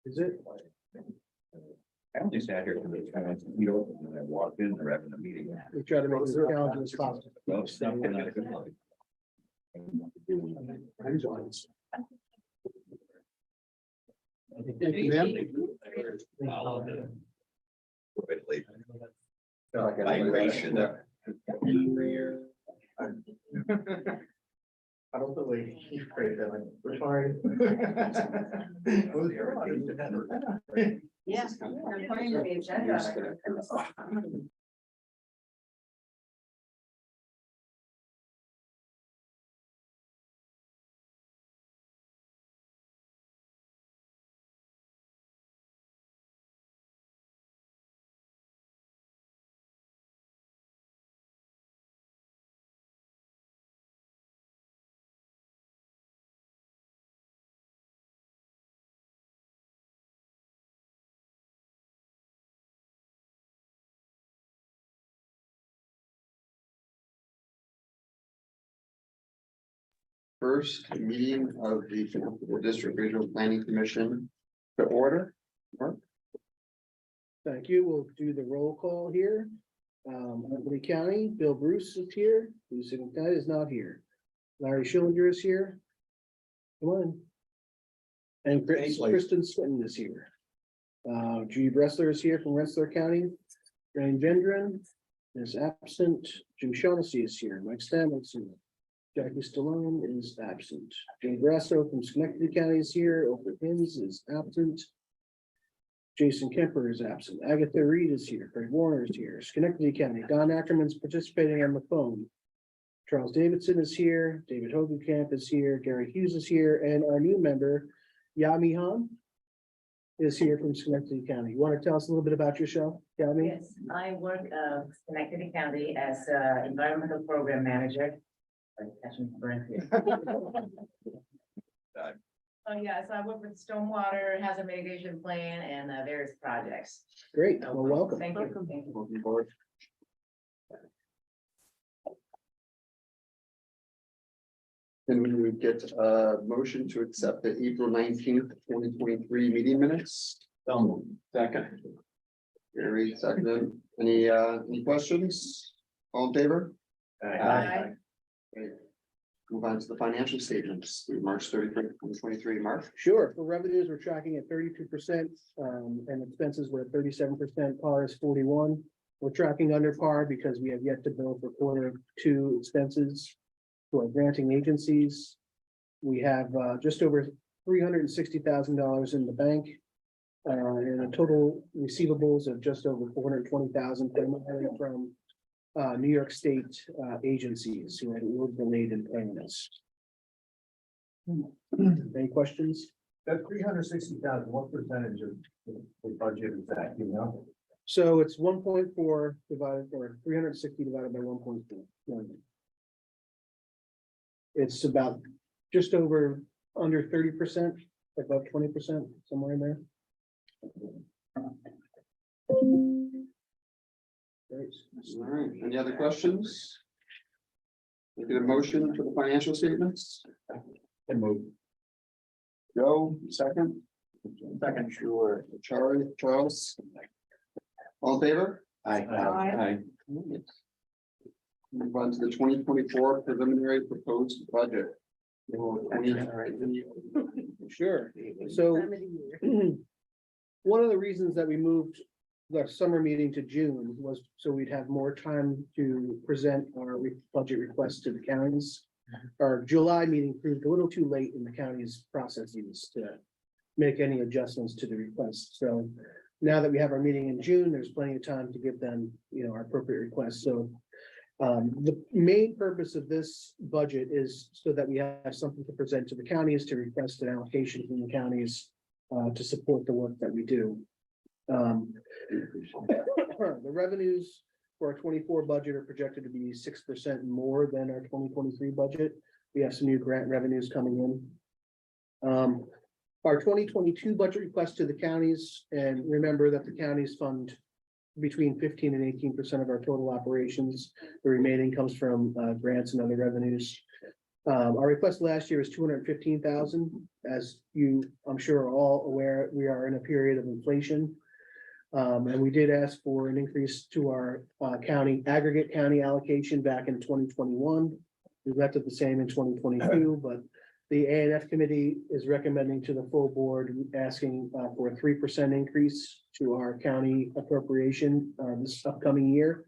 Is it? I only sat here for the time, you know, when I walked in, they're having a meeting. We try to make it as challenging as possible. Well, it's not been that good. Vibration. I don't believe he's great at it. We're sorry. Yeah. According to the agenda. First meeting of the District Regional Planning Commission to order. Mark? Thank you. We'll do the roll call here. Lee County, Bill Bruce is here. Lucy McKnight is not here. Larry Schillinger is here. Come on. And Kristen Swinton is here. Judy Bressler is here from Rensselaer County. Ryan Gendron is absent. Jim Shaughnessy is here. Mike Stanley is here. Jackie Stallone is absent. Jay Grasso from Schenectady County is here. Oprah Hins is absent. Jason Kemper is absent. Agatha Reed is here. Craig Warner is here. Schenectady County. Don Ackerman's participating on the phone. Charles Davidson is here. David Hogenkamp is here. Gary Hughes is here. And our new member, Yami Han, is here from Schenectady County. You want to tell us a little bit about yourself, Yami? Yes, I work Schenectady County as environmental program manager. Oh, yeah, so I work with stormwater, hazard mitigation plan, and various projects. Great. Well, welcome. Thank you. Thank you. Welcome aboard. Can we get a motion to accept the April 19th, 2023 meeting minutes? Second. Very second. Any questions? All in favor? Aye. Great. Move on to the financial statements through March 31st, 2023. Mark? Sure. For revenues, we're tracking at 32%, and expenses were at 37%, par is 41. We're tracking under par because we have yet to bill for Q2 expenses to our granting agencies. We have just over $360,000 in the bank, and a total receivables of just over $420,000 primarily from New York State agencies who were delayed in paying us. Any questions? That 360,000, what percentage of the budget is that, you know? So it's 1.4 divided, or 360 divided by 1.4 million. It's about just over under 30%, above 20%, somewhere in there. Great. All right, any other questions? Make it a motion for the financial statements? Joe, second? Second, sure. Charles? All in favor? Aye. Move on to the 2024 preliminary proposed budget. Sure. So one of the reasons that we moved the summer meeting to June was so we'd have more time to present our budget requests to the counties. Our July meeting proved a little too late in the county's processes to make any adjustments to the request. So now that we have our meeting in June, there's plenty of time to give them, our appropriate requests. So the main purpose of this budget is so that we have something to present to the counties to request an allocation from the counties to support the work that we do. The revenues for our 24 budget are projected to be 6% more than our 2023 budget. We have some new grant revenues coming in. Our 2022 budget request to the counties, and remember that the counties fund between 15 and 18% of our total operations. The remaining comes from grants and other revenues. Our request last year was 215,000. As you, I'm sure are all aware, we are in a period of inflation. And we did ask for an increase to our aggregate county allocation back in 2021. We left it the same in 2022, but the A&F committee is recommending to the full board asking for a 3% increase to our county appropriation this upcoming year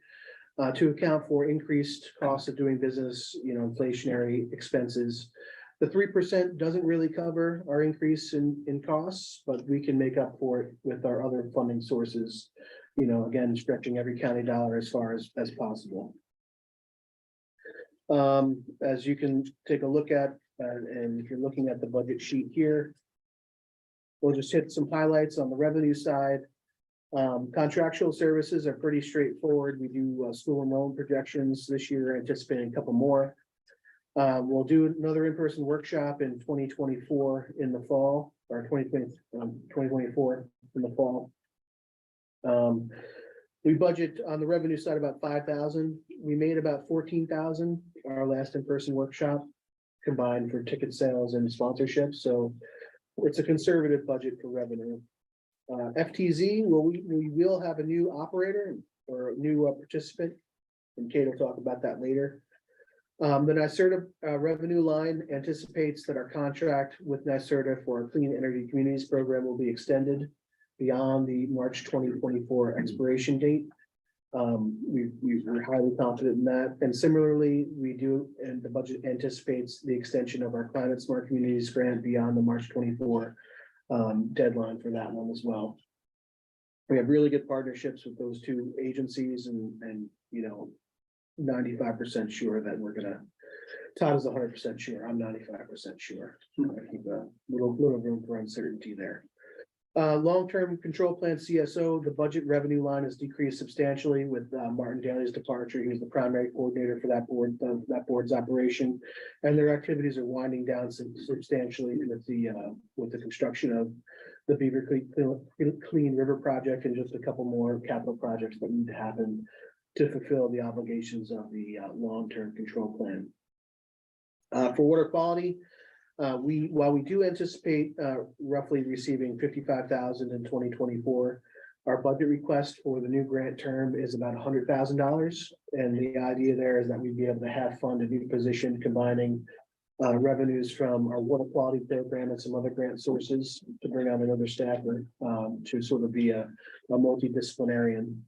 to account for increased costs of doing business, inflationary expenses. The 3% doesn't really cover our increase in costs, but we can make up for it with our other funding sources. Again, stretching every county dollar as far as possible. As you can take a look at, and if you're looking at the budget sheet here, we'll just hit some highlights on the revenue side. Contractual services are pretty straightforward. We do school enrollment projections this year, anticipating a couple more. We'll do another in-person workshop in 2024 in the fall, or 2024 in the fall. We budget on the revenue side about 5,000. We made about 14,000 our last in-person workshop combined for ticket sales and sponsorship. So it's a conservative budget for revenue. FTZ, well, we will have a new operator or a new participant, and Kate will talk about that later. The NYSERDA revenue line anticipates that our contract with NYSERDA for our Clean Energy Communities program will be extended beyond the March 2024 expiration date. We're highly confident in that. And similarly, and the budget anticipates the extension of our Climate Smart Communities grant beyond the March 24 deadline for that one as well. We have really good partnerships with those two agencies and 95% sure that we're gonna, Todd is 100% sure, I'm 95% sure. I keep a little room for uncertainty there. Long-term control plan CSO, the budget revenue line has decreased substantially with Martin Daly's departure. He was the primary coordinator for that board's operation, and their activities are winding down substantially with the construction of the Beaver Creek Clean River project and just a couple more capital projects that need to happen to fulfill the obligations of the long-term control plan. For water quality, while we do anticipate roughly receiving 55,000 in 2024, our budget request for the new grant term is about $100,000. And the idea there is that we'd be able to have fund a new position combining revenues from our water quality program and some other grant sources to bring on another staffer to sort of be a multidisciplinarian.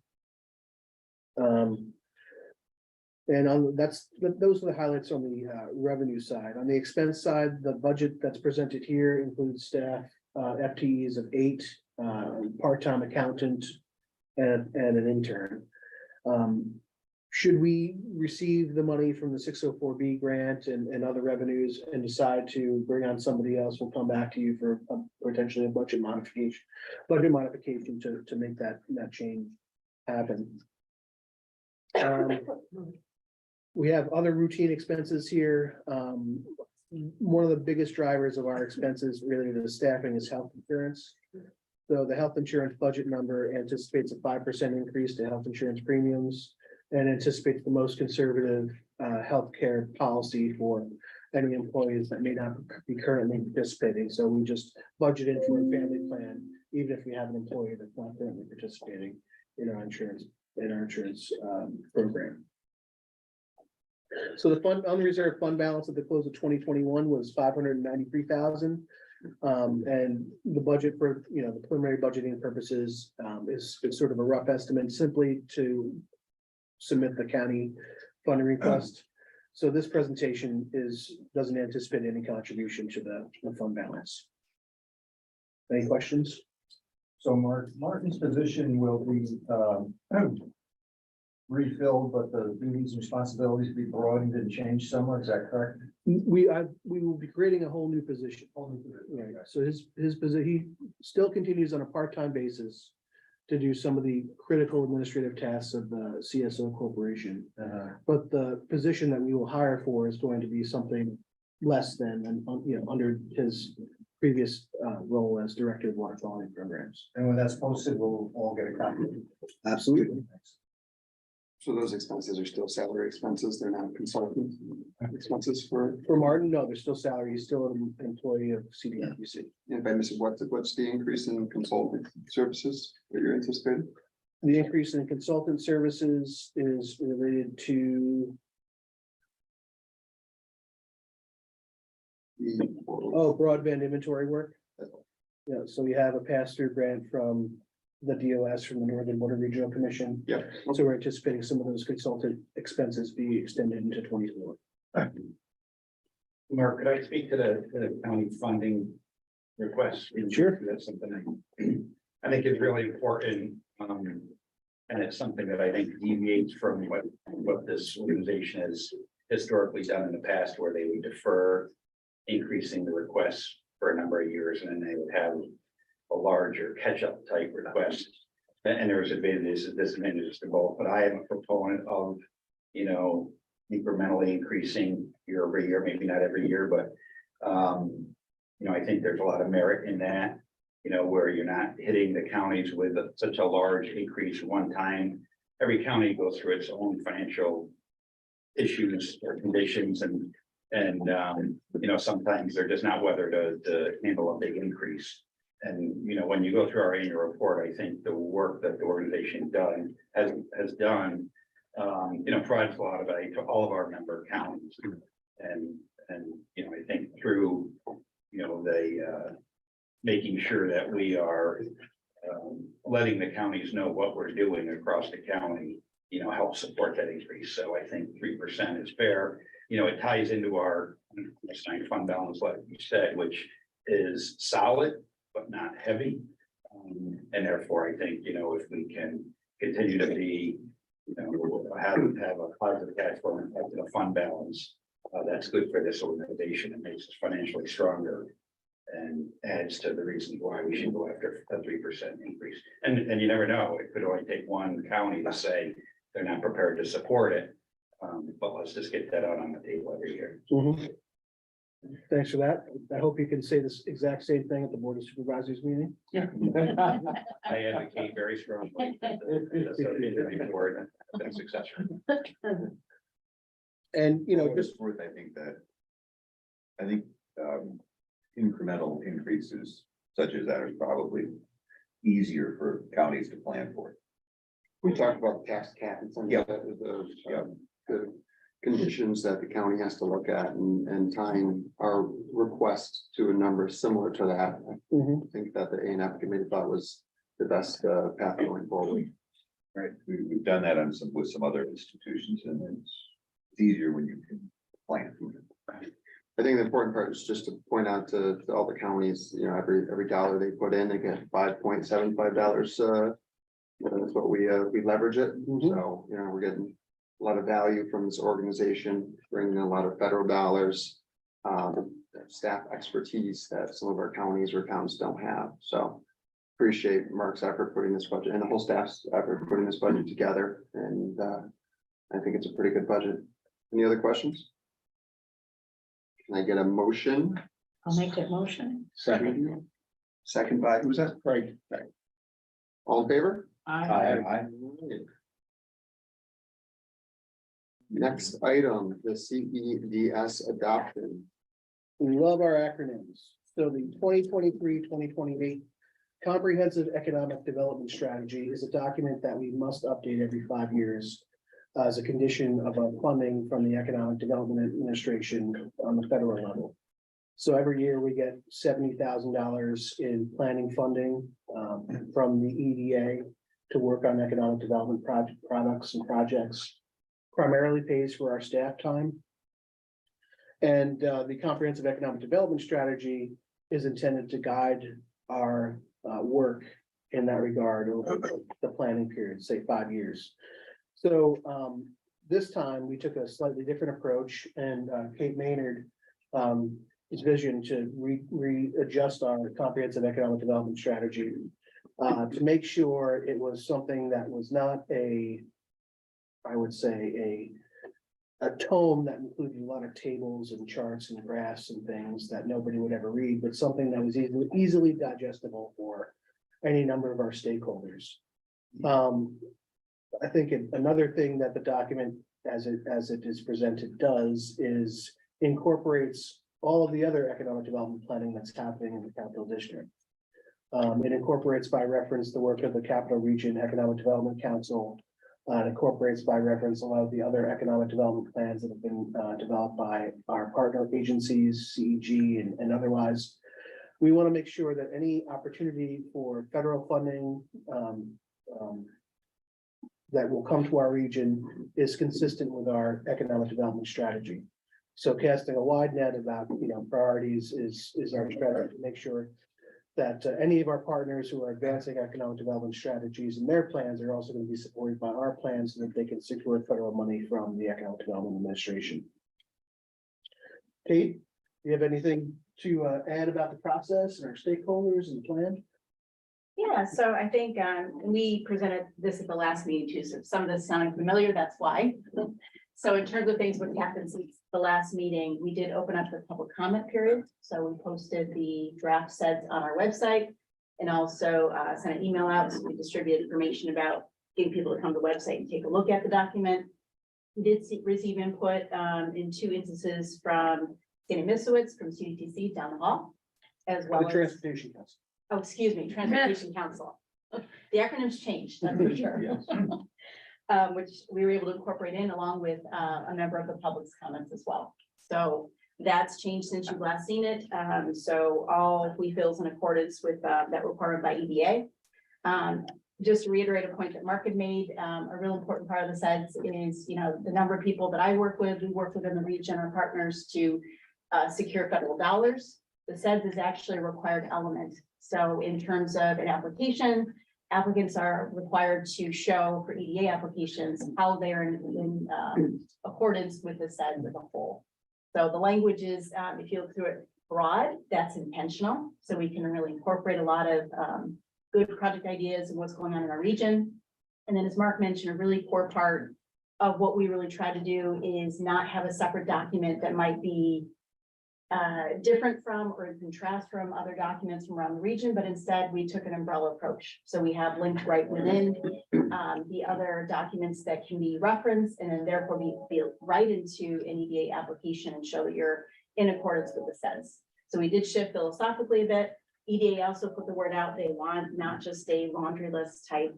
And those are the highlights on the revenue side. On the expense side, the budget that's presented here includes staff FTEs of 8, part-time accountant, and an intern. Should we receive the money from the 604B grant and other revenues and decide to bring on somebody else, we'll come back to you for potentially a budget modification to make that change happen. We have other routine expenses here. One of the biggest drivers of our expenses related to the staffing is health insurance. So the health insurance budget number anticipates a 5% increase to health insurance premiums and anticipates the most conservative healthcare policy for any employees that may not be currently participating. So we just budgeted for a family plan, even if we have an employee that's not currently participating in our insurance program. So the unreserved fund balance at the close of 2021 was 593,000. And the budget for, the preliminary budgeting purposes is sort of a rough estimate simply to submit the county funding request. So this presentation doesn't anticipate any contribution to the fund balance. Any questions? So Martin's position will be refilled, but the duties and responsibilities be broadened and changed somewhat, is that correct? We will be creating a whole new position. Right. So his position, he still continues on a part-time basis to do some of the critical administrative tasks of the CSO corporation. But the position that we will hire for is going to be something less than, under his previous role as director of water quality programs. And when that's posted, we'll all get a copy. Absolutely. So those expenses are still salary expenses, they're not consultant expenses for, For Martin, no, there's still salary, he's still an employee of CDRPC. if I miss it, what's the increase in consultant services that you're anticipating? The increase in consultant services is related to, broadband inventory work. Yeah, so we have a pass-through grant from the DOS, from the Northern Water Regional Commission. Yeah. So we're anticipating some of those consultant expenses be extended into 24. Mark, could I speak to the county funding request? Sure. That's something I think is really important. And it's something that I think deviates from what this organization has historically done in the past, where they would defer increasing the requests for a number of years, and then they would have a larger catch-up type request. And there's advantages and disadvantages to both, but I am a proponent of, incrementally increasing year over year, maybe not every year, but I think there's a lot of merit in that, where you're not hitting the counties with such a large increase one time. Every county goes through its own financial issues or conditions, and sometimes they're just not weather to handle a big increase. And, when you go through our annual report, I think the work that the organization has done, provides a lot of value to all of our member counties. And, I think through, making sure that we are, letting the counties know what we're doing across the county, help support that increase. So I think 3% is fair. It ties into our assigned fund balance, like you said, which is solid, but not heavy. And therefore, I think, if we can continue to be, have a positive cash flow impact in a fund balance, that's good for this organization. It makes us financially stronger and adds to the reasons why we should go after a 3% increase. And you never know, it could only take one county to say they're not prepared to support it. But let's just get that out on the table every year. Thanks for that. I hope you can say this exact same thing at the Board of Supervisors meeting. I advocate very strongly. That's a big board, been successful. And, just worth, I think incremental increases such as that are probably easier for counties to plan for. We talked about the tax cap and some of Yeah. the conditions that the county has to look at and tying our request to a number similar to that. I think that the A&F committee thought was the best path going forward. Right, we've done that with some other institutions, and it's easier when you can plan. I think the important part is just to point out to all the counties, every dollar they put in, they get $5.75. That's what we leverage it. So, we're getting a lot of value from this organization, bringing a lot of federal dollars, staff expertise that some of our counties or towns don't have. So appreciate Mark's effort putting this budget and the whole staff's effort putting this budget together. And I think it's a pretty good budget. Any other questions? Can I get a motion? I'll make that motion. Second by, who's that? Craig. All in favor? I Next item, the CEDS adoption. we love our acronyms. So the 2023-2028 Comprehensive Economic Development Strategy is a document that we must update every 5 years as a condition of our funding from the Economic Development Administration on the federal level. So every year we get $70,000 in planning funding from the EDA to work on economic development products and projects. Primarily pays for our staff time. And the Comprehensive Economic Development Strategy is intended to guide our work in that regard over the planning period, say 5 years. So this time we took a slightly different approach, and Kate Maynard his vision to readjust our Comprehensive Economic Development Strategy to make sure it was something that was not I would say a tome that included a lot of tables and charts and graphs and things that nobody would ever read, but something that was easily digestible for any number of our stakeholders. I think another thing that the document, as it is presented, does is incorporates all of the other economic development planning that's happening in the capital district. It incorporates by reference the work of the Capital Region Economic Development Council. It incorporates by reference a lot of the other economic development plans that have been developed by our partner agencies, CEG and otherwise. We want to make sure that any opportunity for federal funding that will come to our region is consistent with our economic development strategy. So casting a wide net about, priorities is our strategy to make sure that any of our partners who are advancing economic development strategies and their plans are also going to be supported by our plans so that they can secure federal money from the Economic Development Administration. Kate, do you have anything to add about the process and our stakeholders and the plan? Yeah, so I think we presented this at the last meeting too, so some of this sounded familiar, that's why. So in terms of things what happened since the last meeting, we did open up the public comment period. So we posted the draft sets on our website and also sent an email out. So we distributed information about getting people to come to the website and take a look at the document. We did receive input in 2 instances from Sandy Misowitz from CDTC down the hall, as well The as. Transportation Council. Oh, excuse me, Transportation Council. The acronym's changed, that's for sure. Yes. Which we were able to incorporate in along with a member of the public's comments as well. So that's changed since you've last seen it. So all we feel is in accordance with that requirement by EDA. Just to reiterate a point that Mark had made, a real important part of the SEDS is, the number of people that I work with, we work within the region, our partners to secure federal dollars. The SEDS is actually a required element. So in terms of an application, applicants are required to show for EDA applications how they are in accordance with the SEDS as a whole. So the language is, if you look through it broad, that's intentional. So we can really incorporate a lot of good project ideas and what's going on in our region. And then as Mark mentioned, a really core part of what we really try to do is not have a separate document that might be different from or in contrast from other documents from around the region, but instead we took an umbrella approach. So we have linked right within the other documents that can be referenced and then therefore be right into an EDA application and show that you're in accordance with the SEDS. So we did shift philosophically a bit. EDA also put the word out, they want not just a laundry list type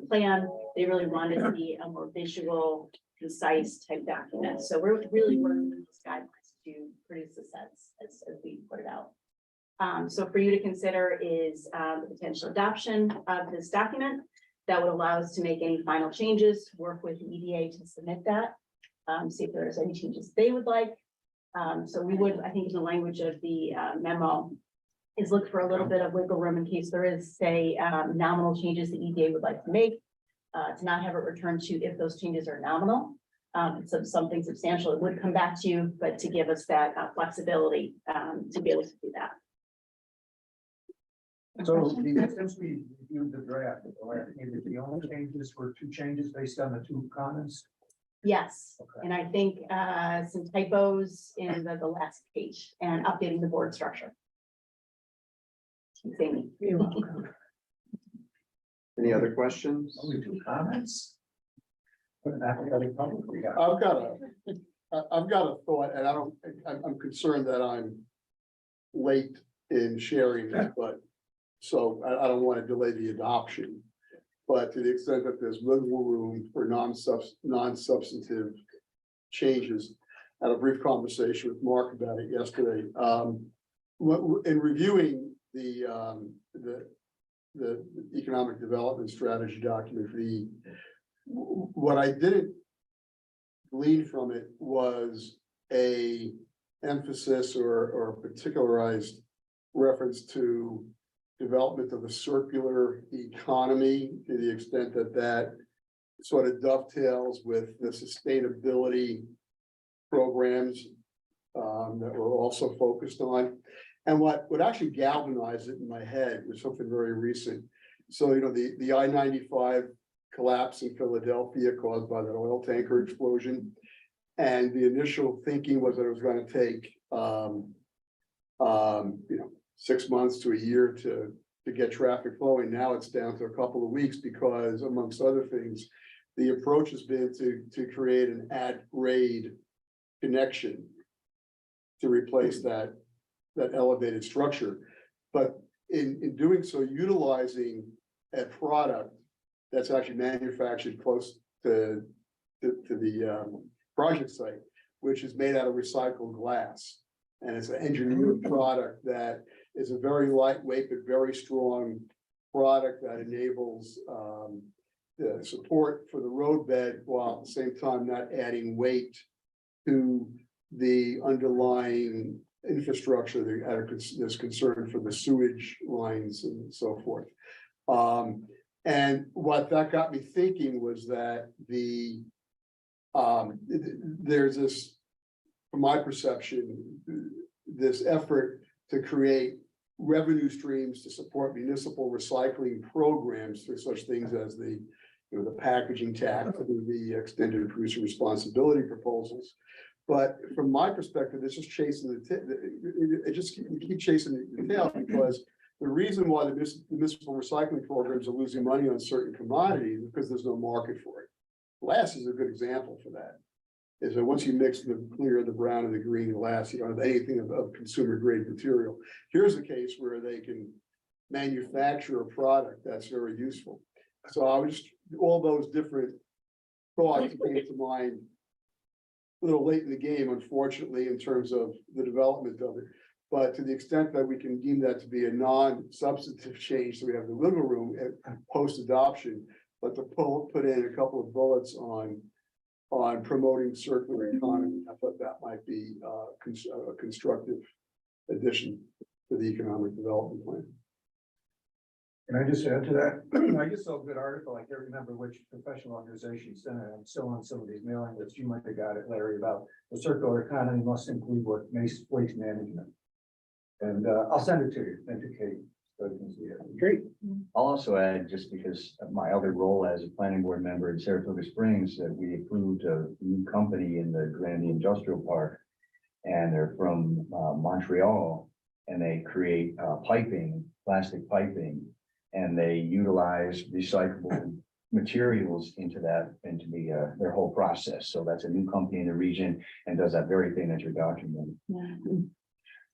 plan, they really want it to be a more visual, concise type document. So we're really working with those guidelines to produce the SEDS as we put it out. So for you to consider is the potential adoption of this document that would allow us to make any final changes, work with the EDA to submit that, see if there's any changes they would like. So we would, I think in the language of the memo, is look for a little bit of wiggle room in case there is, say, nominal changes the EDA would like to make, to not have it returned to if those changes are nominal. So something substantial, it would come back to you, but to give us that flexibility to be able to do that. So since we reviewed the draft, the only changes were 2 changes based on the 2 comments. Yes, Okay. and I think some typos in the last page and updating the board structure. Amy. Any other questions? Only 2 comments? But not really publicly. I've got a thought, and I'm concerned that I'm late in sharing this, but so I don't want to delay the adoption. But to the extent that there's wiggle room for non-substantive changes, I had a brief conversation with Mark about it yesterday. In reviewing the economic development strategy document, what I didn't glean from it was a emphasis or a particularized reference to development of a circular economy, to the extent that that sort of dovetails with the sustainability programs that we're also focused on. And what actually galvanized it in my head was something very recent. So, the I-95 collapse in Philadelphia caused by that oil tanker explosion. And the initial thinking was that it was going to take, 6 months to a year to get traffic flowing. Now it's down to a couple of weeks because, amongst other things, the approach has been to create an at-grade connection to replace that elevated structure. But in doing so, utilizing a product that's actually manufactured close to the project site, which is made out of recycled glass. And it's an engineered product that is a very lightweight but very strong product that enables the support for the roadbed, while at the same time not adding weight to the underlying infrastructure that's concerned for the sewage lines and so forth. And what that got me thinking was that there's this, from my perception, this effort to create revenue streams to support municipal recycling programs through such things as the packaging tax, the extended producer responsibility proposals. But from my perspective, this is chasing you keep chasing the tail, because the reason why the municipal recycling programs are losing money on certain commodities is because there's no market for it. Glass is a good example for that. Is that once you mix the clear, the brown and the green glass, you don't have anything of consumer grade material. Here's a case where they can manufacture a product that's very useful. So I was just, all those different thoughts came to mind a little late in the game, unfortunately, in terms of the development of it. But to the extent that we can deem that to be a non-substantive change, so we have the wiggle room at post-adoption, but to put in a couple of bullets on promoting circular economy, I thought that might be a constructive addition to the economic development plan. Can I just add to that? I just saw a good article, I can't remember which professional organization sent it, I'm still on some of these mailing lists, you might have got it, Larry, about the circular economy must include waste management. And I'll send it to you, and to Kate. So you can see it. Great. I'll also add, just because of my other role as a planning board member in Saratoga Springs, that we approved a new company in the Granby Industrial Park. And they're from Montreal, and they create piping, plastic piping, and they utilize recyclable materials into their whole process. So that's a new company in the region and does that very thing that you're documenting. Yeah.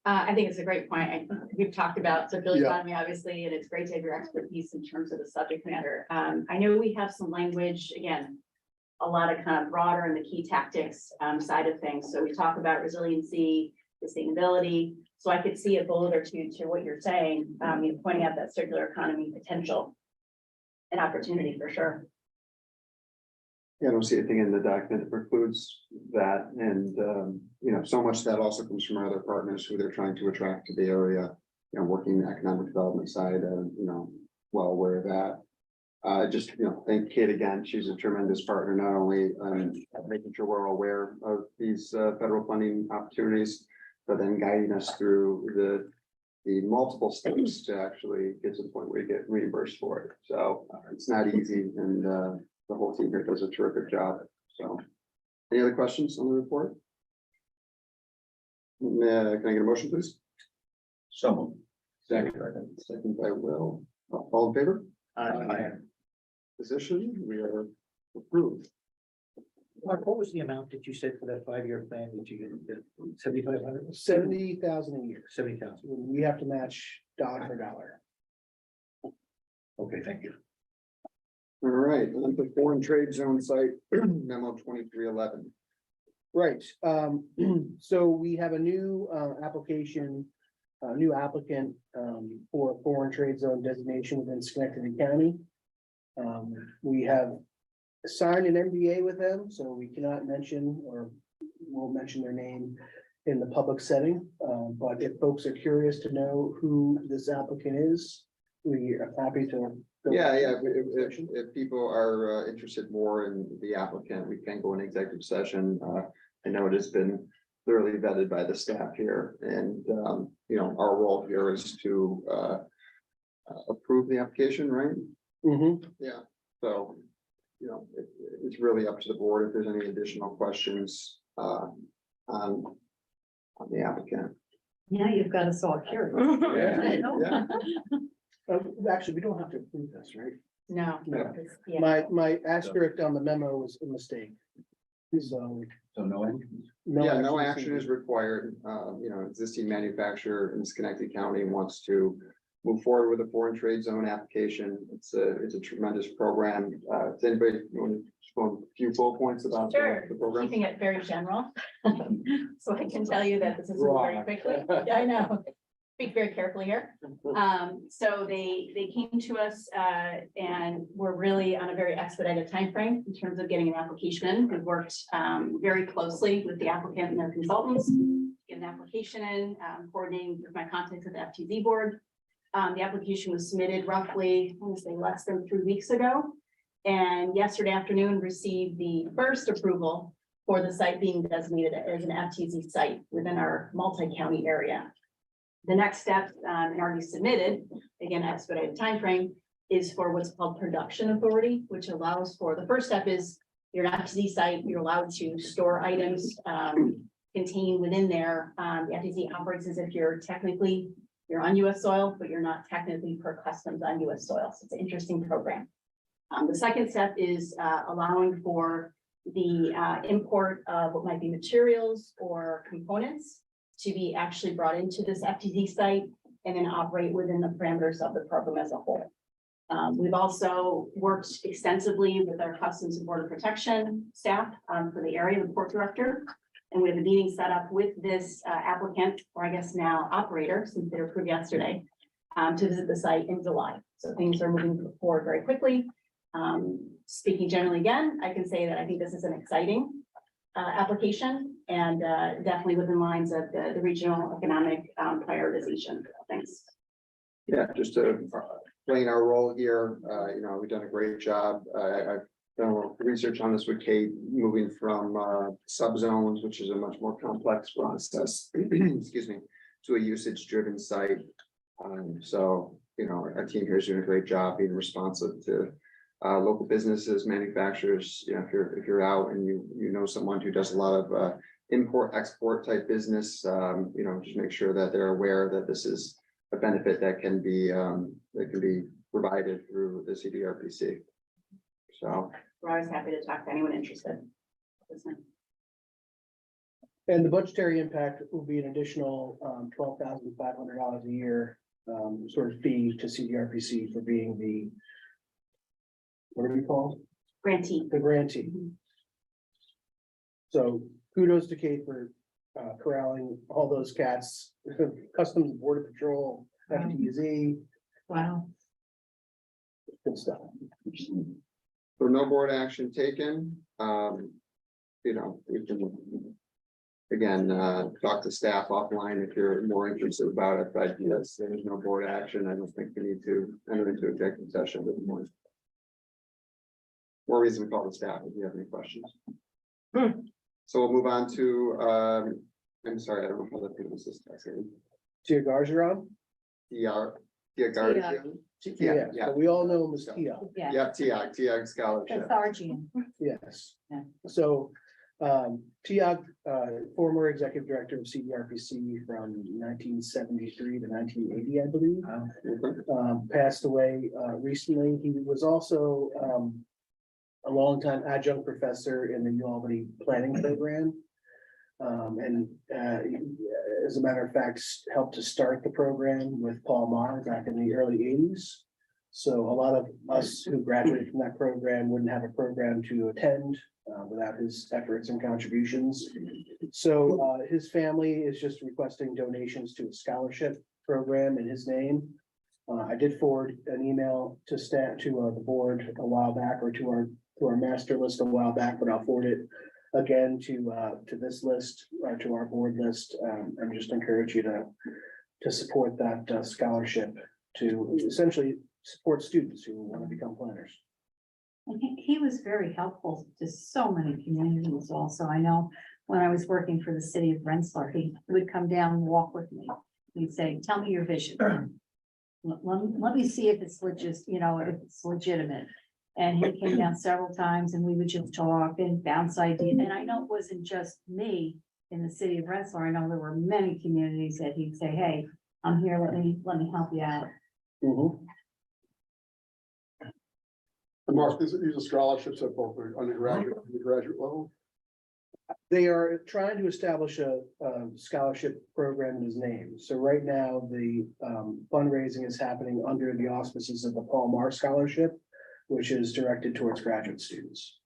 I think it's a great point. We've talked about circular Yeah. economy, obviously, and it's great to have your expertise in terms of the subject matter. I know we have some language, again, a lot of kind of broader in the key tactics side of things. So we talk about resiliency, sustainability. So I could see a bullet or two to what you're saying, pointing out that circular economy potential and opportunity for sure. Yeah, I don't see anything in the document that precludes that, and so much that also comes from our other partners who they're trying to attract to the area. Working the economic development side, well aware of that. Just thank Kate again. She's a tremendous partner, not only making sure we're aware of these federal funding opportunities, but then guiding us through the multiple steps to actually get to the point where you get reimbursed for it. So it's not easy, and the whole team here does a terrific job. So, any other questions on the report? Can I get a motion, please? Someone. Second by Will. All in favor? Aye. Position, we are approved. Mark, what was the amount that you said for that 5-year plan that you get, 7,500? 70,000 a year. 70,000. We have to match dollar for dollar. Okay, thank you. All right, on the foreign trade zone site, memo 2311. Right, so we have a new application, a new applicant for a foreign trade zone designation within Schenectady County. We have signed an NDA with them, so we cannot mention or won't mention their name in the public setting. But if folks are curious to know who this applicant is, we are happy to. Yeah, if people are interested more in the applicant, we can go in executive session. I know it has been thoroughly vetted by the staff here, and our role here is to approve the application, right? Mm-hmm. Yeah, so, it's really up to the board if there's any additional questions on the applicant. Yeah, you've got us all curious. Yeah. Actually, we don't have to approve this, right? No. No. it's- yeah. My asterisk on the memo was a mistake. So. So no action. Yeah, no is action is needed. required. Existing manufacturer in Schenectady County wants to move forward with a foreign trade zone application. It's a tremendous program. Does anybody want to just go a few bullet points about Sure, the program? keeping it very general. So I can tell you that this is moving very quickly. Yeah, I know. Speak very carefully here. So they came to us, and we're really on a very expedited timeframe in terms of getting an application in. We've worked, very closely with the applicant and their consultants. Get an application in, coordinating with my contacts at the FTZ board. The application was submitted roughly, I want to say less than 3 weeks ago. And yesterday afternoon received the first approval for the site being designated as an FTZ site within our multi-county area. The next step, and already submitted, again, expedited timeframe, is for what's called production authority, which allows for, the first step is you're an FTZ site, you're allowed to store items, contained within there. The FTZ operates as if you're on US soil, but you're not technically per customs on US soil. So it's an interesting program. The second step is allowing for the import of what might be materials or components to be actually brought into this FTZ site and then operate within the parameters of the program as a whole. We've also worked extensively with our Customs and Border Protection staff for the area, the port director. And we have a meeting set up with this applicant, or I guess now operator, since they were approved yesterday, to visit the site in July. So things are moving forward very quickly. Speaking generally again, I can say that I think this is an exciting application and definitely within lines of the regional economic prioritization. Thanks. Yeah, just to explain our role here, we've done a great job. I've done a little research on this with Kate, moving from subzones, which is a much more complex process, excuse me, to a usage-driven site. So, our team here is doing a great job being responsive to local businesses, manufacturers. If you're out and you know someone who does a lot of import, export type business, just make sure that they're aware that this is a benefit that can be provided through the CDRPC. So We're always happy to talk to anyone interested. And the budgetary impact will be an additional $12,500 a year sort of fee to CDRPC for being the, what are we called? Grantee. The grantee. So kudos to Kate for corralling all those cats, Customs and Border Patrol, FTZ, Wow. good stuff. So no board action taken. We can again, talk to staff offline if you're more interested about it, but yes, there's no board action. I don't think we need to enter into executive session with more. More reason to call the staff if you have any questions. So we'll move on to, I'm sorry, I don't know how to pronounce this. Tia Gargeron? Tia Guardian. Yeah, yeah. we all know him as Tia. Yeah, TIAG scholarship. Yes. Yeah. So, Tiag, former executive director of CDRPC from 1973 to 1980, I believe. Passed away recently. He was also a longtime adjunct professor in the U Albany planning program. And as a matter of fact, helped to start the program with Paul Maher back in the early 80s. So a lot of us who graduated from that program wouldn't have a program to attend without his efforts and contributions. So his family is just requesting donations to a scholarship program in his name. I did forward an email to staff, to the board a while back, or to our master list a while back, but I'll forward it again to this list, or to our board list, and just encourage you to support that scholarship to essentially support students who want to become planners. And he was very helpful to so many communities also. I know when I was working for the city of Rensselaer, he would come down and walk with me. He'd say, tell me your vision. Let me see if it's legit, if it's legitimate. And he came down several times and we would just talk and bounce ideas. And I know it wasn't just me in the city of Rensselaer. I know there were many communities that he'd say, hey, I'm here, let me help you out. Mhm. Mark, these are scholarships at both the undergraduate and graduate level. They are trying to establish a scholarship program in his name. So right now, the fundraising is happening under the auspices of the Paul Marr Scholarship, which is directed towards graduate students.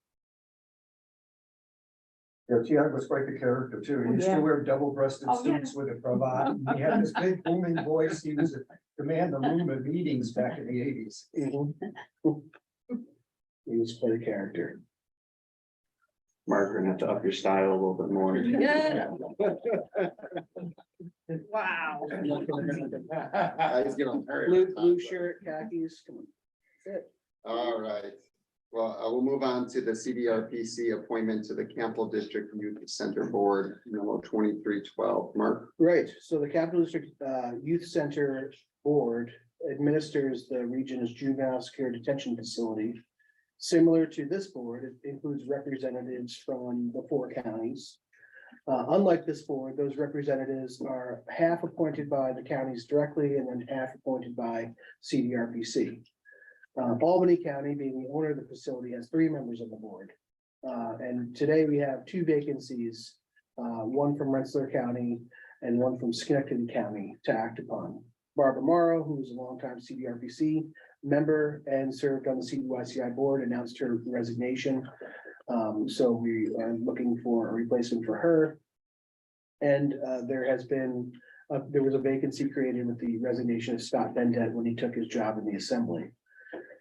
Yeah, Tiago was quite the character too. He used to Yeah. wear double-breasted Oh, yeah. suits with a cravat. and He had this big booming voice. He was a command the room at meetings back in the eighties. He was quite a character. Mark, we're gonna have to up your style a little bit more. Yeah. Wow. He's gonna hurry. Blue shirt, khakis, come on. That's it. All right. Well, we'll move on to the CDRPC appointment to the Campbell District Youth Center Board, memo 2312. Mark? Right, so the Capital District Youth Center Board administers the region's juvenile secure detention facility. Similar to this board, it includes representatives from the 4 counties. Unlike this board, those representatives are half appointed by the counties directly and then half appointed by CDRPC. Albany County, being the owner of the facility, has 3 members of the board. And today we have 2 vacancies, one from Rensselaer County and one from Schenectady County to act upon. Barbara Morrow, who is a longtime CDRPC member and served on the CDYCI board, announced her resignation. So we are looking for a replacement for her. And there was a vacancy created with the resignation of Scott Bendet when he took his job in the assembly.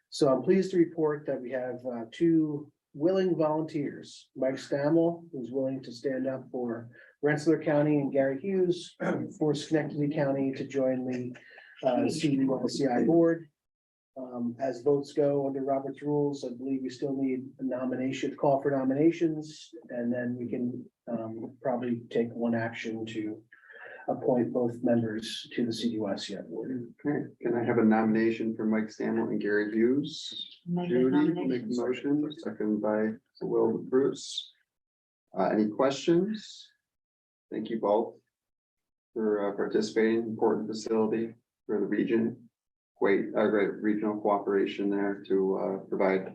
So I'm pleased to report that we have 2 willing volunteers, Mike Stammel, who's willing to stand up for Rensselaer County, and Gary Hughes for Schenectady County to join the CDYCI board. As votes go under Robert's rules, I believe we still need a nomination, call for nominations, and then we can probably take one action to appoint both members to the CDYCI board. Okay, can I have a nomination for Mike Stanley and Gary Hughes? Make the Judy, make nominations. the motion, second by Will Bruce. Any questions? Thank you both for participating, important facility for the region. Great regional cooperation there to provide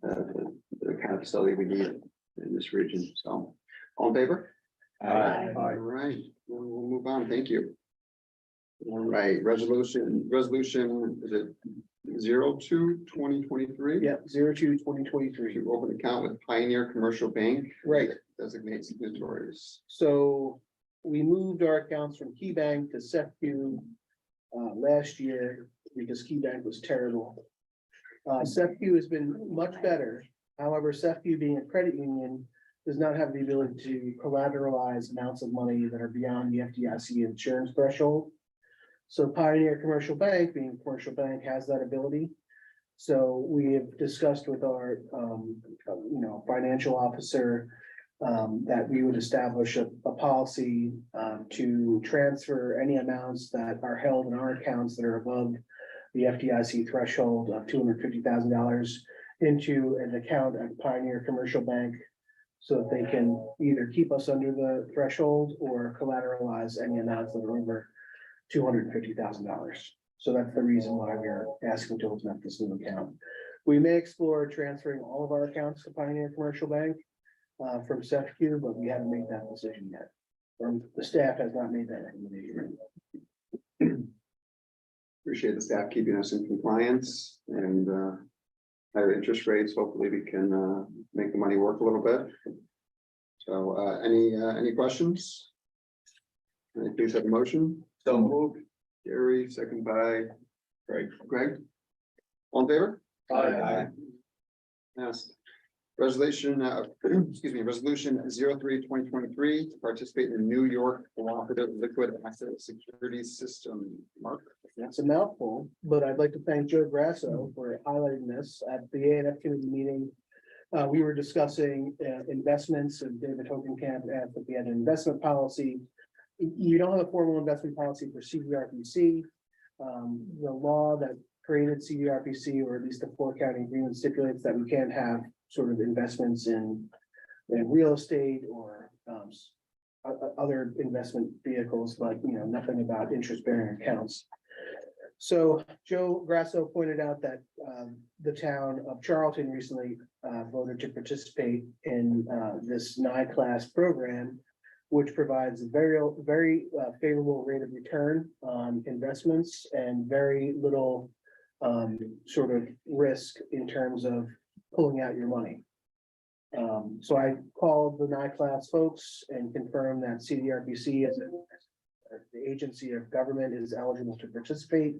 the kind of facility we need in this region. So, all in favor? Aye. All right, we'll move on. Thank you. All right, resolution, is it 02/2023? Yeah, 02/2023. To open account with Pioneer Commercial Bank. Right. Designate signatories. So we moved our accounts from Key Bank to SEFCU last year because Key Bank was terrible. SEFCU has been much better. However, SEFCU being a credit union does not have the ability to collateralize amounts of money that are beyond the FDIC insurance threshold. So Pioneer Commercial Bank, being a commercial bank, has that ability. So we have discussed with our, financial officer that we would establish a policy to transfer any amounts that are held in our accounts that are above the FDIC threshold of $250,000 into an account at Pioneer Commercial Bank, so that they can either keep us under the threshold or collateralize any amounts that are over $250,000. So that's the reason why we're asking to open up this new account. We may explore transferring all of our accounts to Pioneer Commercial Bank from SEFCU, but we haven't made that decision yet. Or the staff has not made that recommendation. Appreciate the staff keeping us in compliance and higher interest rates. Hopefully we can make the money work a little bit. So any questions? Can I please have a motion? So moved. Gary, second by Greg. Greg. All in favor? Aye. Yes. Resolution, resolution 03/2023 to participate in the New York Cooperative Liquid Asset Security System. Mark? It's a mouthful, but I'd like to thank Joe Grasso for highlighting this at the ANF committee meeting. We were discussing investments, and David Hogenkamp asked if we had an investment policy. You don't have a formal investment policy for CDRPC. The law that created CDRPC, or at least the 4 county agreement, stipulates that we can't have sort of investments in real estate or other investment vehicles, but nothing about interest bearing accounts. So Joe Grasso pointed out that the town of Charlton recently voted to participate in this class program, which provides a very favorable rate of return on investments and very little sort of risk in terms of pulling out your money. So I called the class folks and confirmed that CDRPC as the agency of government is eligible to participate.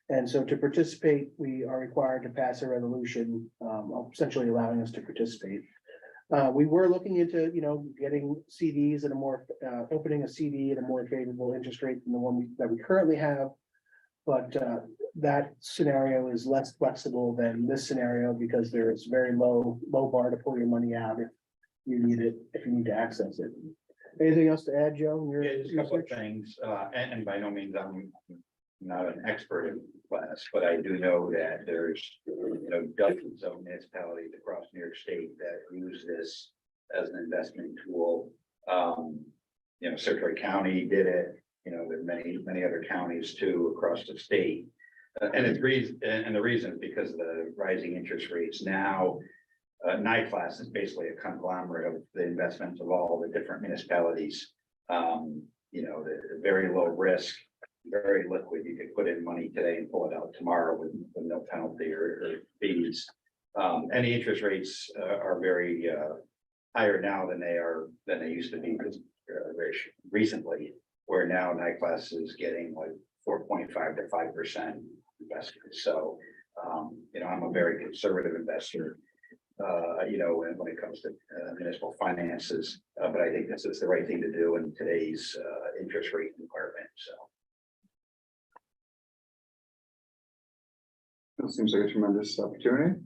And so to participate, we are required to pass a resolution, essentially allowing us to participate. We were looking into, getting CDs at a more, opening a CD at a more favorable interest rate than the one that we currently have. But that scenario is less flexible than this scenario because there is very low bar to pull your money out if you need to access it. Anything else to add, Joe? in your Yeah, just a couple of research? things, and by no means I'm not an expert in class, but I do know that there's, dozens of municipalities across New York State that use this as an investment tool. Surrey County did it, there are many other counties too across the state. And the reason is because of the rising interest rates now. NICLAS is basically a conglomerate of the investments of all the different municipalities. The very low risk, very liquid. You could put in money today and pull it out tomorrow with no penalty or fees. And the interest rates are very higher now than they used to be very recently. Where now NICLAS is getting like 4.5 to 5% investment. So, I'm a very conservative investor. When it comes to municipal finances, but I think this is the right thing to do in today's interest rate environment, so. That seems like a tremendous opportunity.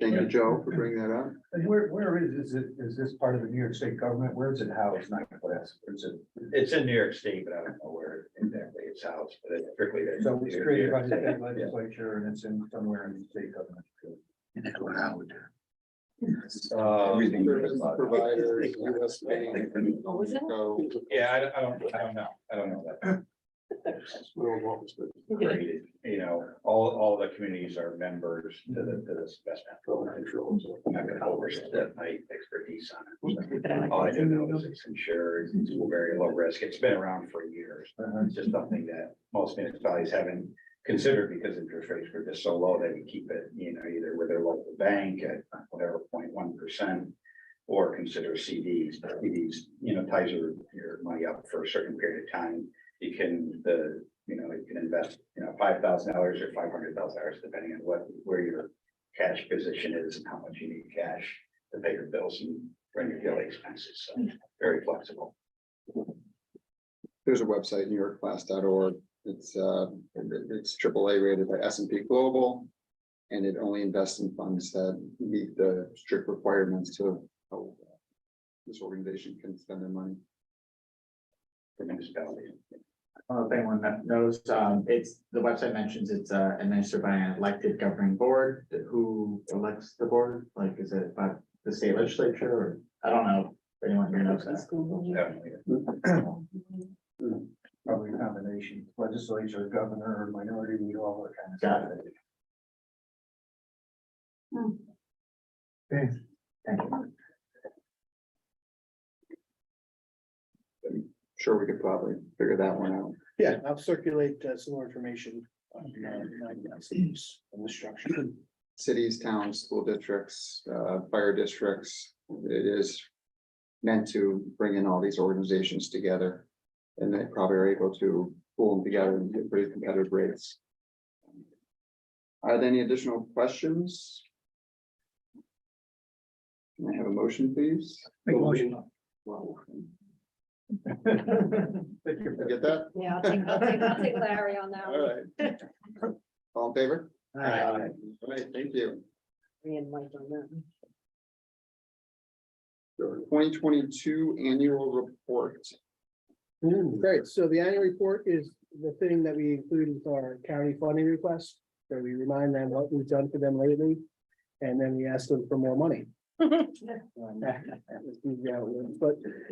Thank you, Joe, for bringing that up. And where is it? Is this part of the New York State government? Where is it housed? Not class. Or is it? It's in New York State, but I don't know where exactly it's housed, but it's strictly. So it's created by the state legislature and it's in somewhere in the state government. Everything. Service providers, US Bank. So, Yeah, I don't know that. little office, but Created, all the communities are members to this investment program. I'm not gonna overstep my expertise on it. All I do know is it's insured, it's very low risk. It's been around for years. It's just something that most municipalities haven't considered because interest rates were just so low that you keep it, either with their local bank at whatever 0.1%. Or consider CDs. CDs, ties your money up for a certain period of time. You can you can invest, $5,000 or $500,000, depending on where your cash position is and how much you need cash to pay your bills and run your daily expenses. So very flexible. There's a website, newyorkclass.org. It's AAA rated by S&P Global. And it only invests in funds that meet the strict requirements to how this organization can spend their money. For municipalities. If anyone that knows, the website mentions it's administered by an elected governing board. Who elects the board? Like, is it by the state legislature or, I don't know if anyone here knows that. Probably a combination, legislature, governor, or minority leader, all that kind of Got stuff. it. Okay. Thank you. Sure, we could probably figure that one out. Yeah, I'll circulate some more information on the structure. Cities, towns, school districts, fire districts. It is meant to bring in all these organizations together. And they probably are able to pull them together and get pretty competitive rates. Are there any additional questions? Can I have a motion, please? Make a motion. Well, Thank you. get that? Yeah, I'll take Larry on that All one. right. All in favor? Aye. All right, thank you. Me and Mike on that. 2022 annual report. Great, so the annual report is the thing that we include with our county funding request. So we remind them what we've done for them lately, and then we ask them for more money. But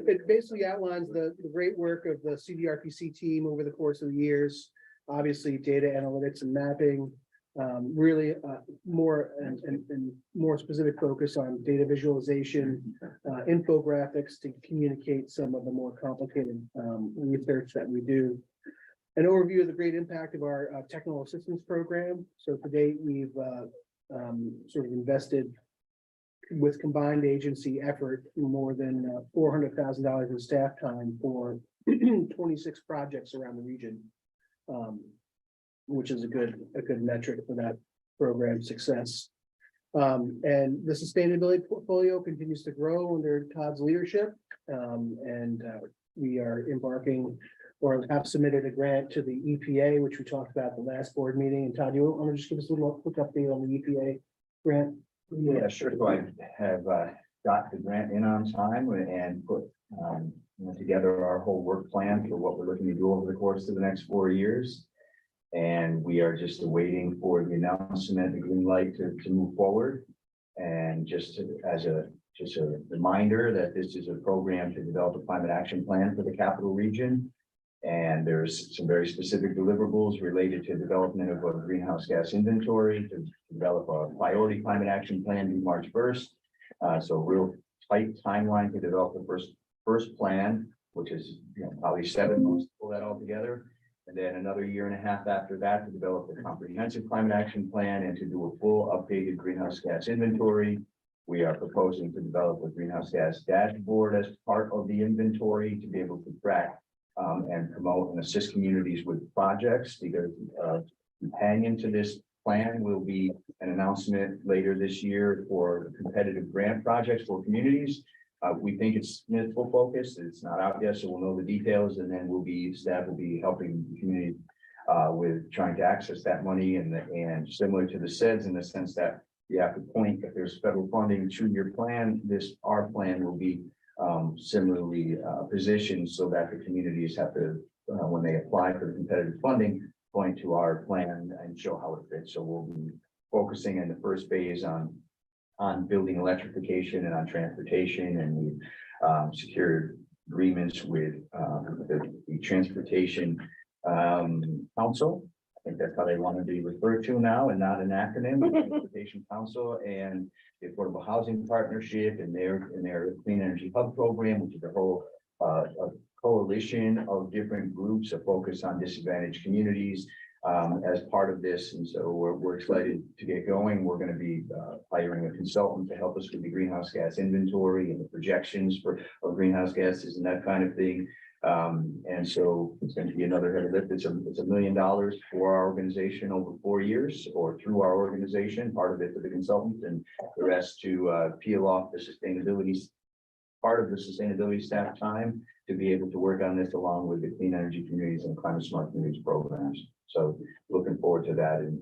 it basically outlines the great work of the CDRPC team over the course of the years. obviously data analytics and mapping. Really more and more specific focus on data visualization, infographics to communicate some of the more complicated research that we do. An overview of the great impact of our technical assistance program. So to date, we've sort of invested with combined agency effort more than $400,000 in staff time for 26 projects around the region. Which is a good metric for that program success. And the sustainability portfolio continues to grow under Todd's leadership. We are embarking or have submitted a grant to the EPA, which we talked about at the last board meeting. And Todd, you want to just give us a little quick update on the EPA grant? Yeah, sure. So I have got the grant in on time and put together our whole work plan for what we're looking to do over the course of the next 4 years. And we are just awaiting for the announcement, the green light to move forward. And just as a reminder that this is a program to develop a climate action plan for the capital region. And there's some very specific deliverables related to development of a greenhouse gas inventory to develop a priority climate action plan due March 1st. So real tight timeline to develop the first plan, which is probably 7 months to pull that all together. And then another 1.5 years after that to develop a comprehensive climate action plan and to do a full updated greenhouse gas inventory. We are proposing to develop a greenhouse gas dashboard as part of the inventory to be able to track and promote and assist communities with projects, because companion to this plan will be an announcement later this year for competitive grant projects for communities. We think it's municipal focused. It's not out yet, so we'll know the details, and then staff will be helping the community with trying to access that money, and similar to the SEDS in the sense that you have to point, if there's federal funding to your plan, our plan will be similarly positioned so that the communities have to, when they apply for the competitive funding, point to our plan and show how it fits. So we'll be focusing in the first phase on building electrification and on transportation, and we secured agreements with the Transportation Council. I think that's how they want to be referred to now and not an acronym. The Transportation Council and the Affordable Housing Partnership and their Clean Energy Hub program, which is a whole a coalition of different groups that focus on disadvantaged communities as part of this. And so we're excited to get going. We're going to be hiring a consultant to help us with the greenhouse gas inventory and the projections of greenhouse gases and that kind of thing. And so it's going to be another heavy lift. It's $1 million for our organization over 4 years, or through our organization, part of it for the consultant and the rest to peel off the sustainability part of the sustainability staff time to be able to work on this along with the clean energy communities and climate smart communities programs. So looking forward to that. And,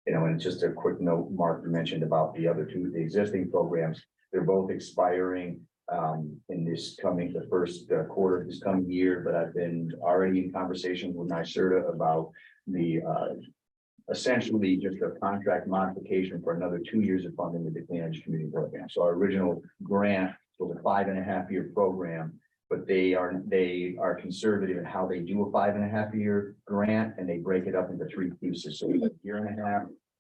and just a quick note, Mark mentioned about the other two, the existing programs, they're both expiring in the first quarter of this coming year, but I've been already in conversation with NYSERDA about the essentially just a contract modification for another 2 years of funding with the clean energy community program. So our original grant was a 5.5-year program, but they are conservative in how they do a 5.5-year grant, and they break it up into 3 pieces. So 1.5 years,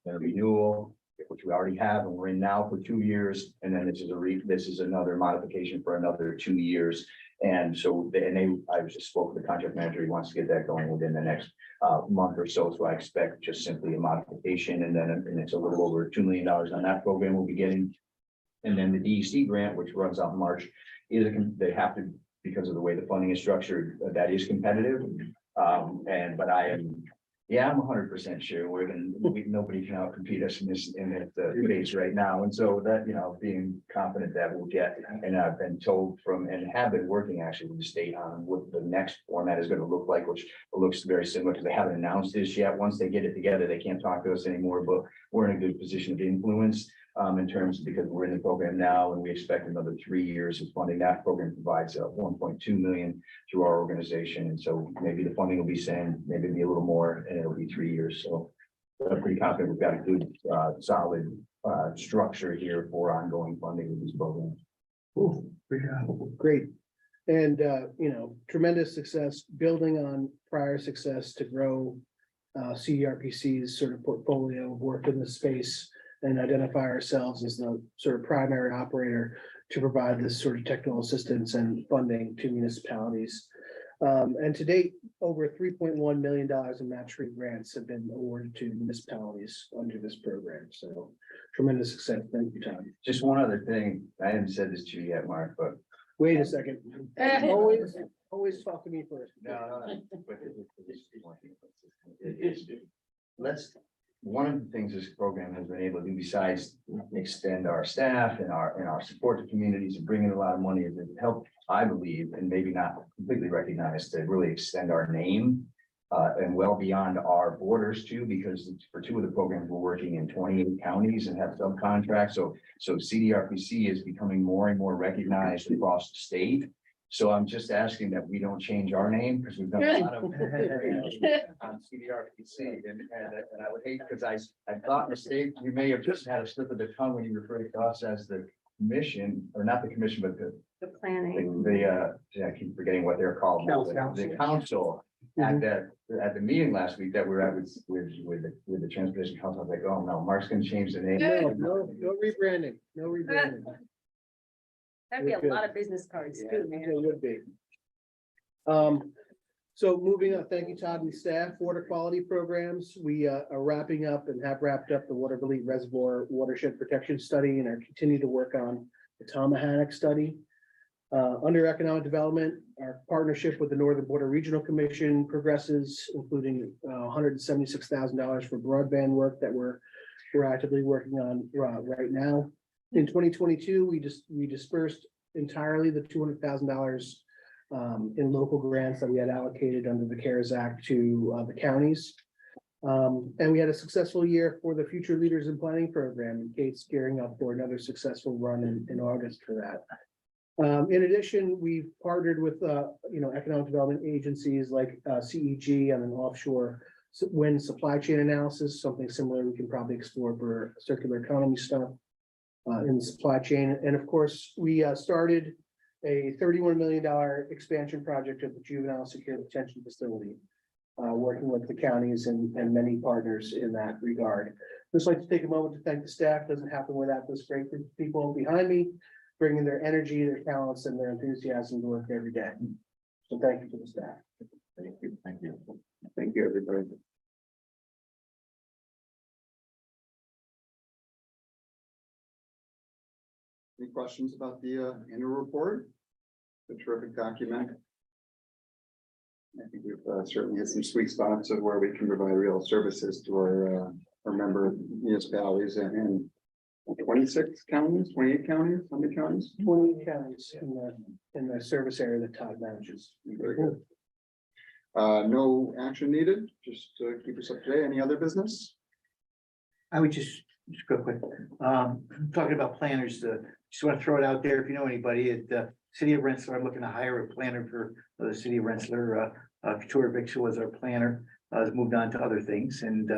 then a renewal, which we already have, and we're in now for 2 years, and then this is another modification for another 2 years. And so I just spoke with the contract manager. He wants to get that going within the next month or so. So I expect just simply a modification, and it's a little over $2 million on that program we'll be getting. And then the DEC grant, which runs out in March, they have to, because of the way the funding is structured, that is competitive. But I'm 100% sure nobody can outcompete us in this phase right now. And so that, being confident that we'll get, and I've been told and have been working actually with the state on what the next format is going to look like, which looks very similar because they haven't announced this yet. Once they get it together, they can't talk to us anymore, but we're in a good position of influence. In terms, because we're in the program now and we expect another 3 years of funding. That program provides $1.2 million through our organization. And so maybe the funding will be maybe it'll be a little more, and it'll be 3 years. So I'm pretty confident we've got a good, solid structure here for ongoing funding of these programs. Ooh, great. And, tremendous success building on prior success to grow CDRPC's sort of portfolio of work in the space and identify ourselves as the sort of primary operator to provide this sort of technical assistance and funding to municipalities. And to date, over $3.1 million in match-free grants have been awarded to municipalities under this program. So tremendous success. Thank you, Tom. Just one other thing, I haven't said this to you yet, Mark, but. Wait a second. Always talk to me first. No. But let's, one of the things this program has been able to do besides extend our staff and our support to communities and bring in a lot of money is it helped, I believe, and maybe not completely recognized, to really extend our name and well beyond our borders too, because for two of the programs, we're working in 28 counties and have subcontracts. So CDRPC is becoming more and more recognized across the state. So I'm just asking that we don't change our name because we've done a lot of on CDRPC and I would hate because I thought mistake, you may have just had a slip of the tongue when you referred to us as the commission, or not the commission, but The planning. I keep forgetting what they're called. The council at the meeting last week that we were at with the transportation council. I was like, oh no, Mark's gonna change the name. No rebranding, no rebranding. That'd be a lot of business cards too, man. It would be. So moving on, thank you, Todd and staff. Water quality programs. We are wrapping up and have wrapped up the Water Elite Reservoir Watershed Protection Study and are continuing to work on the Tomahawk study. Under economic development, our partnership with the Northern Border Regional Commission progresses, including $176,000 for broadband work that we're actively working on right now. In 2022, we dispersed entirely the $200,000 in local grants that we had allocated under the CARES Act to the counties. And we had a successful year for the Future Leaders in Planning program, and Kate's gearing up for another successful run in August for that. In addition, we've partnered with economic development agencies like CEG on an offshore wind supply chain analysis, something similar we can probably explore for circular economy stuff in the supply chain. And of course, we started a $31 million expansion project of the juvenile secure detention facility, working with the counties and many partners in that regard. Just like to take a moment to thank the staff. Doesn't happen without this great group of people behind me, bringing their energy, their talents, and their enthusiasm to work every day. So thank you to the staff. Thank you. Thank you, everybody. Any questions about the annual report? The terrific document. I think we've certainly had some sweet spots of where we can provide real services to our member municipalities and 26 counties, 28 counties, how many counties? 20 counties in the service area that Todd manages. Very good. No action needed, just to keep us up to date. Any other business? I would just go quick, talking about planners, just want to throw it out there. If you know anybody at the city of Rensselaer, I'm looking to hire a planner for the city of Rensselaer. Couture Vix was our planner, has moved on to other things, and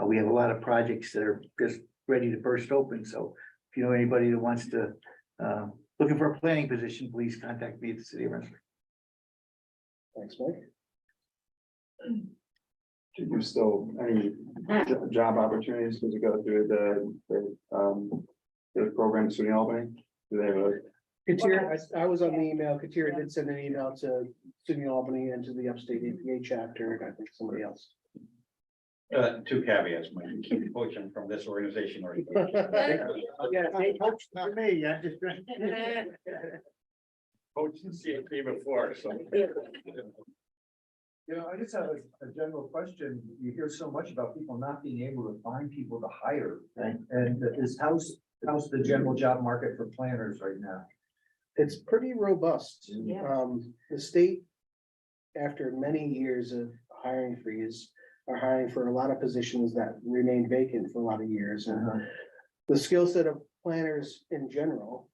we have a lot of projects that are just ready to burst open. So if you know anybody that wants to, looking for a planning position, please contact me at the city of Rensselaer. Thanks, Mike. Do you still, any job opportunities as you go through the program in SUNY Albany? Do they have a? Katir, I was on the email. Katir did send an email to SUNY Albany and to the Upstate APA chapter, and I think somebody else. Two caveats, Mike, keep poaching from this organization or. Yeah, they coached for me, yeah, just. Coached the CAP before, so. I just have a general question. You hear so much about people not being able to find people to hire. Right. And how's the general job market for planners right now? It's pretty robust. Yeah. The state, after many years of hiring freeze, are hiring for a lot of positions that remained vacant for a lot of years. And the skill set of planners in general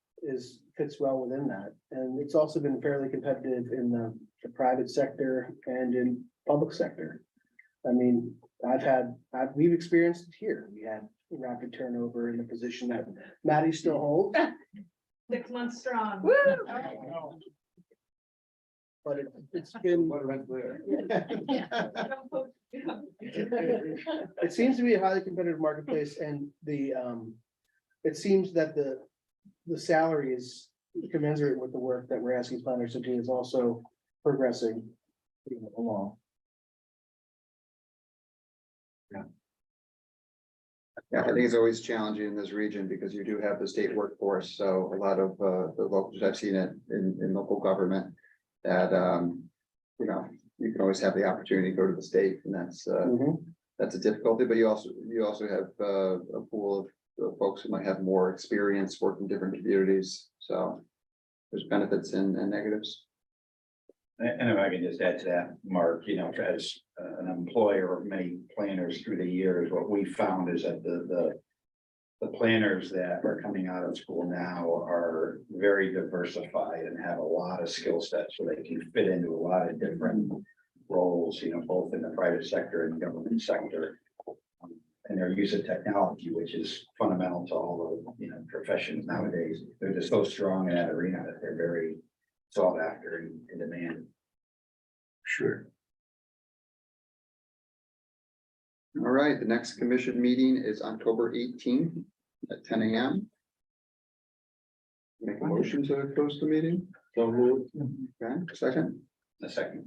fits well within that. And it's also been fairly competitive in the private sector and in public sector. I mean, we've experienced it here. We had rapid turnover in the position that Maddie still holds. 6 months strong. but it's been, it seems to be a highly competitive marketplace and it seems that the salary is commensurate with the work that we're asking planners to do is also progressing along. Yeah, I think it's always challenging in this region because you do have the state workforce, so a lot of the locals, I've seen it in local government. That you know, you can always have the opportunity to go to the state and that's a difficulty, but you also have a pool of folks who might have more experience working in different communities, so. There's benefits and negatives. And if I can just add to that, Mark, you know, as an employer of many planners through the years, what we found is that the planners that are coming out of school now are very diversified and have a lot of skill sets, so they can fit into a lot of different roles, you know, both in the private sector and government sector. And their use of technology, which is fundamental to all of, you know, professions nowadays. They're just so strong in that arena that they're very sought after and in demand. Sure. All right, the next commission meeting is October 18th at 10 a.m. Make a motion to close the meeting. So moved. Okay, second. A second.